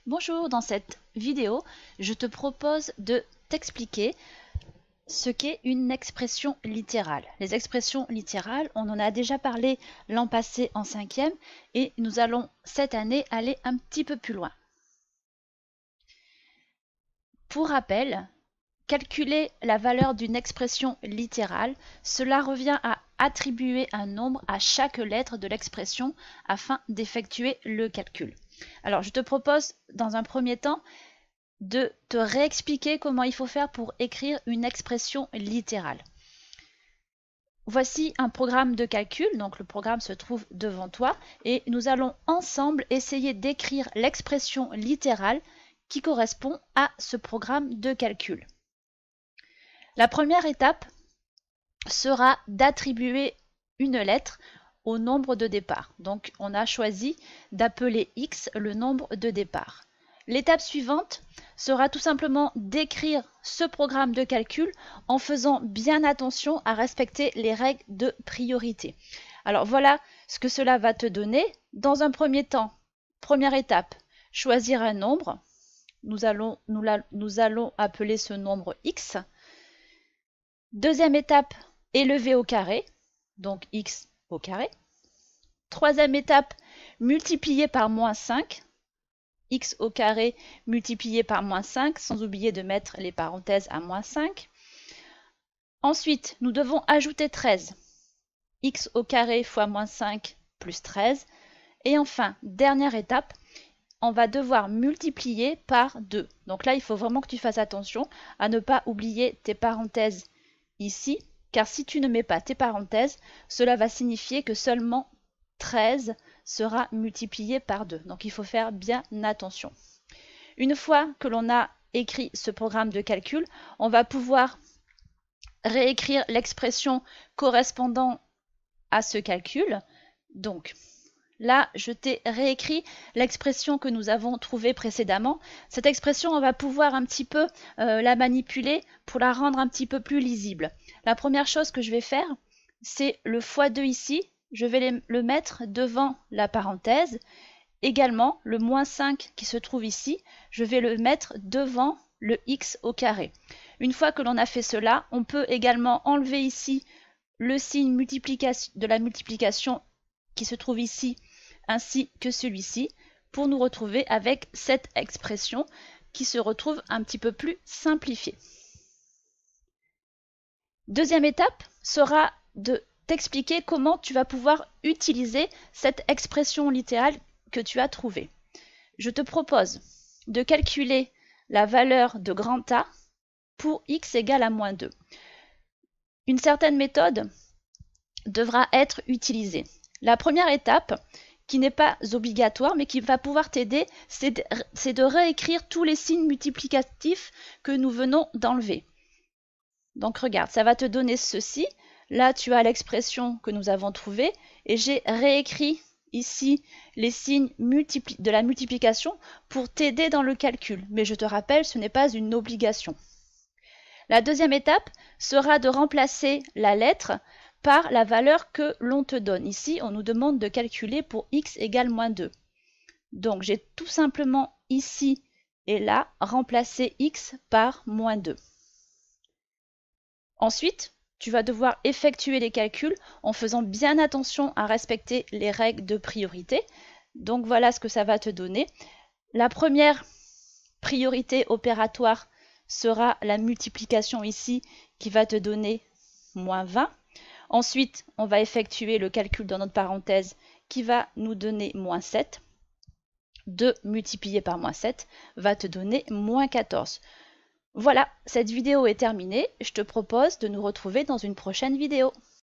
Bonjour, dans cette vidéo, je te propose de t'expliquer ce qu'est une expression littérale. Les expressions littérales, on en a déjà parlé l'an passé en 5e et nous allons cette année aller un petit peu plus loin. Pour rappel, calculer la valeur d'une expression littérale, cela revient à attribuer un nombre à chaque lettre de l'expression afin d'effectuer le calcul. Alors, je te propose dans un premier temps de te réexpliquer comment il faut faire pour écrire une expression littérale. Voici un programme de calcul, donc le programme se trouve devant toi et nous allons ensemble essayer d'écrire l'expression littérale qui correspond à ce programme de calcul. La première étape sera d'attribuer une lettre au nombre de départ. Donc on a choisi d'appeler x le nombre de départ. L'étape suivante sera tout simplement d'écrire ce programme de calcul en faisant bien attention à respecter les règles de priorité. Alors voilà ce que cela va te donner. Dans un premier temps, première étape, choisir un nombre. Nous allons appeler ce nombre x. Deuxième étape, élever au carré, donc x au carré. Troisième étape, multiplier par moins 5, x au carré multiplié par moins 5, sans oublier de mettre les parenthèses à moins 5. Ensuite, nous devons ajouter 13, x au carré fois moins 5 plus 13. Et enfin, dernière étape, on va devoir multiplier par 2. Donc là, il faut vraiment que tu fasses attention à ne pas oublier tes parenthèses ici, car si tu ne mets pas tes parenthèses, cela va signifier que seulement 13 sera multiplié par 2. Donc il faut faire bien attention. Une fois que l'on a écrit ce programme de calcul, on va pouvoir réécrire l'expression correspondant à ce calcul. Donc là, je t'ai réécrit l'expression que nous avons trouvée précédemment. Cette expression, on va pouvoir un petit peu la manipuler pour la rendre un petit peu plus lisible. La première chose que je vais faire, c'est le x2 ici. Je vais le mettre devant la parenthèse. Également, le moins 5 qui se trouve ici, je vais le mettre devant le x au carré. Une fois que l'on a fait cela, on peut également enlever ici le signe de la multiplication qui se trouve ici, ainsi que celui-ci, pour nous retrouver avec cette expression qui se retrouve un petit peu plus simplifiée. Deuxième étape sera de t'expliquer comment tu vas pouvoir utiliser cette expression littérale que tu as trouvée. Je te propose de calculer la valeur de grand A pour x égale à moins 2. Une certaine méthode devra être utilisée. La première étape, qui n'est pas obligatoire, mais qui va pouvoir t'aider, c'est de réécrire tous les signes multiplicatifs que nous venons d'enlever. Donc regarde, ça va te donner ceci. Là, tu as l'expression que nous avons trouvée et j'ai réécrit ici les signes de la multiplication pour t'aider dans le calcul. Mais je te rappelle, ce n'est pas une obligation. La deuxième étape sera de remplacer la lettre par la valeur que l'on te donne. Ici, on nous demande de calculer pour x égale moins 2. Donc, j'ai tout simplement ici et là remplacé x par moins 2. Ensuite, tu vas devoir effectuer les calculs en faisant bien attention à respecter les règles de priorité. Donc, voilà ce que ça va te donner. La première priorité opératoire sera la multiplication ici qui va te donner moins 20. Ensuite, on va effectuer le calcul dans notre parenthèse qui va nous donner moins 7. 2 multiplié par moins 7 va te donner moins 14. Voilà, cette vidéo est terminée. Je te propose de nous retrouver dans une prochaine vidéo.